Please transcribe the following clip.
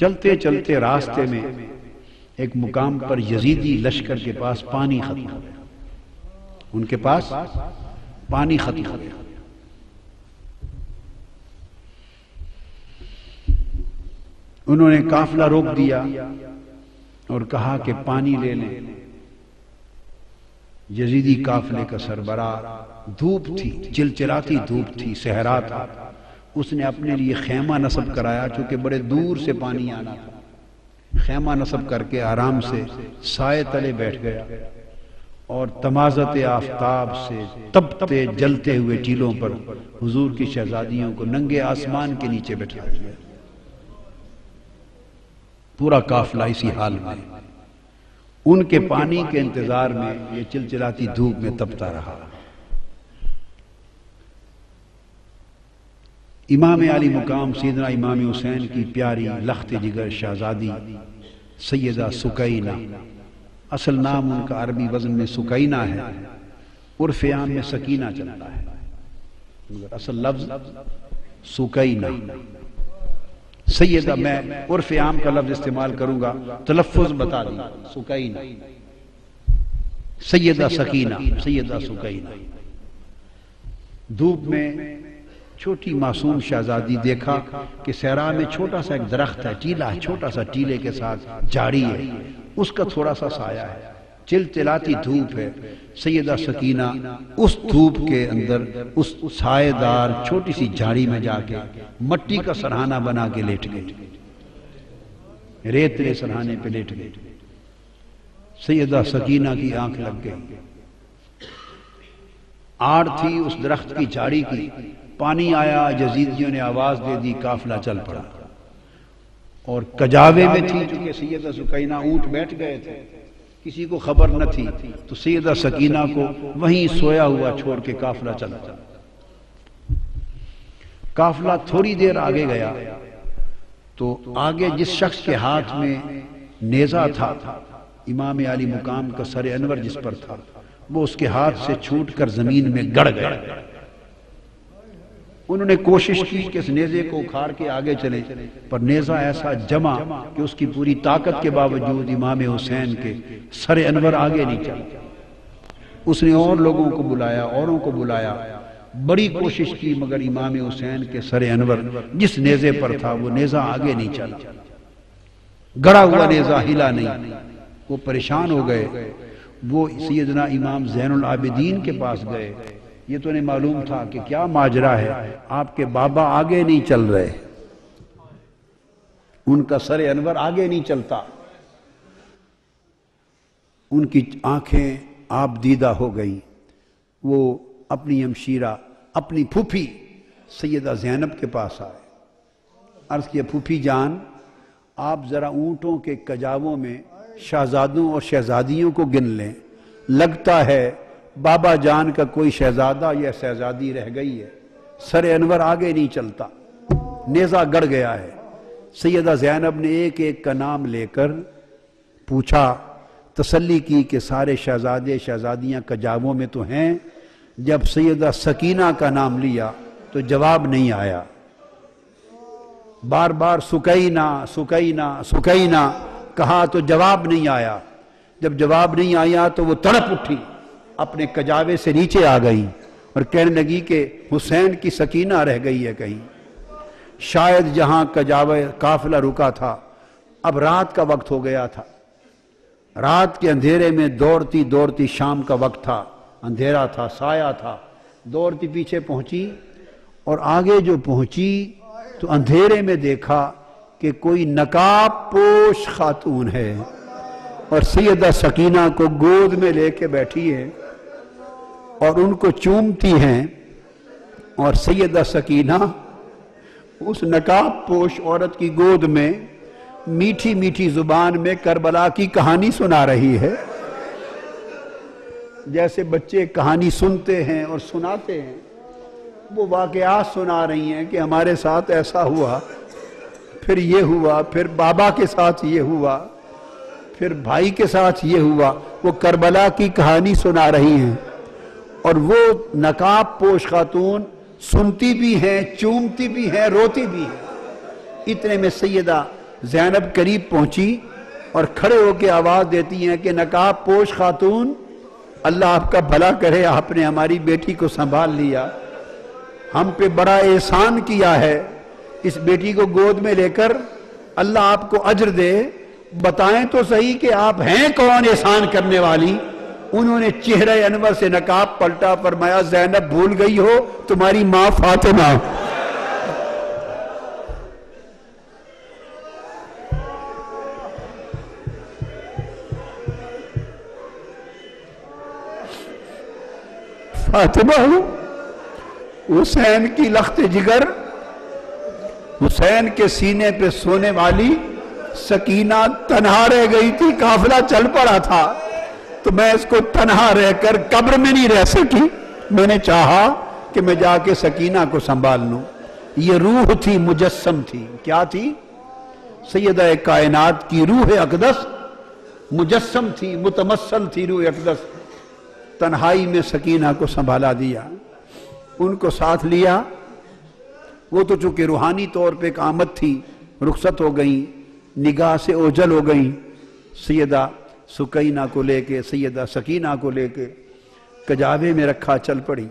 چلتے چلتے راستے میں ایک مقام پر یزیدی لشکر کے پاس پانی ختم ہو گیا، ان کے پاس پانی ختم ہو گیا۔ انہوں نے قافلہ روک دیا اور کہا کہ پانی لے لیں۔ یزیدی قافلے کا سربراہ، دھوپ تھی، چلچلاتی دھوپ تھی، صحرا تھا، اس نے اپنے لیے خیمہ نصب کرایا، چونکہ بڑے دور سے پانی آنا تھا۔ خیمہ نصب کر کے آرام سے سائے تلے بیٹھ گیا اور تمازت آفتاب سے تپتے جلتے ہوئے ٹیلوں پر حضور کی شہزادیوں کو ننگے آسمان کے نیچے بٹھا دیا۔ پورا قافلہ اسی حال میں، ان کے پانی کے انتظار میں یہ چلچلاتی دھوپ میں تپتا رہا۔ امام علی مقام سیدنا امام حسین کی پیاری لخت جگر شہزادی سیدہ سکینہ، اصل نام ان کا عربی وزن میں سکینہ ہے، عرف عام میں سکینہ چلتا ہے، مگر اصل لفظ سکینہ۔ سیدہ میں عرف عام کا لفظ استعمال کروں گا، تلفظ بتا دیں، سکینہ، سیدہ سکینہ، سیدہ سکینہ۔ دھوپ میں چھوٹی معصوم شہزادی دیکھا کہ صحرا میں چھوٹا سا ایک درخت ہے، ٹیلا ہے، چھوٹا سا ٹیلے کے ساتھ جھاڑی ہے، اس کا تھوڑا سا سایہ ہے، چلچلاتی دھوپ ہے۔ سیدہ سکینہ اس دھوپ کے اندر اس سایہ دار چھوٹی سی جھاڑی میں جا کے مٹی کا سرہانہ بنا کے لیٹ گئی، ریتلے سرہانے پہ لیٹ گئی۔ سیدہ سکینہ کی آنکھ لگ گئی، آڑ تھی اس درخت کی جھاڑی کی، پانی آیا، یزیدیوں نے آواز دے دی، قافلہ چل پڑا۔ اور کجاوے میں تھی، چونکہ سیدہ سکینہ اونٹ بیٹھ گئے تھے، کسی کو خبر نہ تھی، تو سیدہ سکینہ کو وہیں سویا ہوا چھوڑ کے قافلہ چلا۔ قافلہ تھوڑی دیر آگے گیا تو آگے جس شخص کے ہاتھ میں نیزہ تھا، امام علی مقام کا سر انور جس پر تھا، وہ اس کے ہاتھ سے چھوٹ کر زمین میں گڑ گیا۔ انہوں نے کوشش کی کہ اس نیزے کو اکھاڑ کے آگے چلے، پر نیزہ ایسا جمع کہ اس کی پوری طاقت کے باوجود امام حسین کے سر انور آگے نہیں چلا۔ اس نے اور لوگوں کو بلایا، اوروں کو بلایا، بڑی کوشش کی، مگر امام حسین کے سر انور جس نیزے پر تھا وہ نیزہ آگے نہیں چلا، گڑا ہوا نیزہ ہلا نہیں۔ وہ پریشان ہو گئے، وہ سیدنا امام زین العابدین کے پاس گئے۔ یہ تو انہیں معلوم تھا کہ کیا ماجرا ہے، آپ کے بابا آگے نہیں چل رہے، ان کا سر انور آگے نہیں چلتا۔ ان کی آنکھیں آپ دیدہ ہو گئیں۔ وہ اپنی ہمشیرہ، اپنی پھوپھی سیدہ زینب کے پاس آئے، عرض کیا پھوپھی جان، آپ ذرا اونٹوں کے کجاووں میں شہزادوں اور شہزادیوں کو گن لیں، لگتا ہے بابا جان کا کوئی شہزادہ یا شہزادی رہ گئی ہے، سر انور آگے نہیں چلتا، نیزہ گڑ گیا ہے۔ سیدہ زینب نے ایک ایک کا نام لے کر پوچھا، تسلی کی کہ سارے شہزادے شہزادیاں کجاووں میں تو ہیں۔ جب سیدہ سکینہ کا نام لیا تو جواب نہیں آیا، بار بار سکینہ سکینہ سکینہ کہا تو جواب نہیں آیا۔ جب جواب نہیں آیا تو وہ تڑپ اٹھی، اپنے کجاوے سے نیچے آ گئی اور کہنے لگی کہ حسین کی سکینہ رہ گئی ہے کہیں۔ شاید جہاں کجاوے قافلہ رکا تھا، اب رات کا وقت ہو گیا تھا، رات کے اندھیرے میں دوڑتی دوڑتی، شام کا وقت تھا، اندھیرا تھا، سایہ تھا، دوڑتی پیچھے پہنچی، اور آگے جو پہنچی تو اندھیرے میں دیکھا کہ کوئی نقاب پوش خاتون ہے اور سیدہ سکینہ کو گود میں لے کے بیٹھی ہے اور ان کو چومتی ہیں، اور سیدہ سکینہ اس نقاب پوش عورت کی گود میں میٹھی میٹھی زبان میں کربلا کی کہانی سنا رہی ہے، جیسے بچے کہانی سنتے ہیں اور سناتے ہیں۔ وہ واقعات سنا رہی ہیں کہ ہمارے ساتھ ایسا ہوا، پھر یہ ہوا، پھر بابا کے ساتھ یہ ہوا، پھر بھائی کے ساتھ یہ ہوا۔ وہ کربلا کی کہانی سنا رہی ہیں، اور وہ نقاب پوش خاتون سنتی بھی ہیں، چومتی بھی ہیں، روتی بھی ہیں۔ اتنے میں سیدہ زینب قریب پہنچی اور کھڑے ہو کے آواز دیتی ہیں کہ نقاب پوش خاتون، اللہ آپ کا بھلا کرے، آپ نے ہماری بیٹی کو سنبھال لیا، ہم پہ بڑا احسان کیا ہے، اس بیٹی کو گود میں لے کر اللہ آپ کو اجر دے، بتائیں تو صحیح کہ آپ ہیں کون احسان کرنے والی؟ انہوں نے چہرہ انور سے نقاب پلٹا، فرمایا زینب بھول گئی ہو تمہاری ماں فاطمہ۔ فاطمہ حسین کی لخت جگر، حسین کے سینے پہ سونے والی سکینہ تنہا رہ گئی تھی، قافلہ چل پڑا تھا تو میں اس کو تنہا رہ کر قبر میں نہیں رہ سکی، میں نے چاہا کہ میں جا کے سکینہ کو سنبھال لوں۔ یہ روح تھی، مجسم تھی، کیا تھی؟ سیدہ کائنات کی روح اقدس مجسم تھی، متمثل تھی روح اقدس۔ تنہائی میں سکینہ کو سنبھالا دیا، ان کو ساتھ لیا، وہ تو چونکہ روحانی طور پہ ایک آمد تھی، رخصت ہو گئیں، نگاہ سے اوجھل ہو گئیں، سیدہ سکینہ کو لے کے، سیدہ سکینہ کو لے کے کجاوے میں رکھا، چل پڑی۔